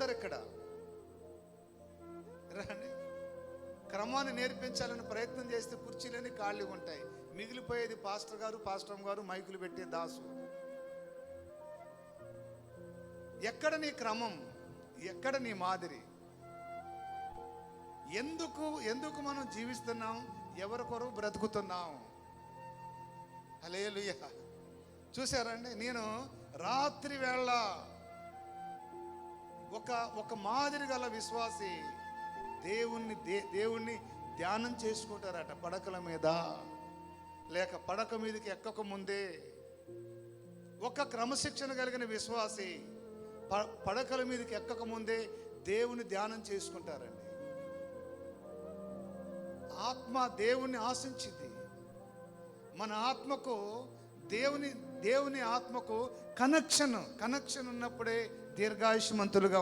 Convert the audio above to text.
ఉండరు ఇక్కడ. రండి, క్రమాన్ని నేర్పించాలని ప్రయత్నం చేస్తే కుర్చీలని ఖాళీగా ఉంటాయి. మిగిలిపోయేది పాస్టర్ గారు మైకులు పెట్టే దాసు. ఎక్కడ నీ క్రమం, ఎక్కడ నీ మాదిరి? ఎందుకు మనం జీవిస్తున్నాం? ఎవరి కొరకు బ్రతుకుతున్నాం? హల్లెలూయా. చూసారండి, నేను రాత్రి వేళ ఒక మాదిరి గల విశ్వాసి దేవుణ్ణి ధ్యానం చేసుకుంటారట. పడకల మీద లేక పడక మీదకి ఎక్కక ముందే ఒక క్రమశిక్షణ కలిగిన విశ్వాసి పడకల మీదకి ఎక్కక ముందే దేవుని ధ్యానం చేసుకుంటారండి. ఆత్మ దేవుణ్ణి ఆశించింది. మన ఆత్మకు దేవుని ఆత్మకు కనెక్షన్ ఉన్నప్పుడే దీర్ఘాయుష్మంతులుగా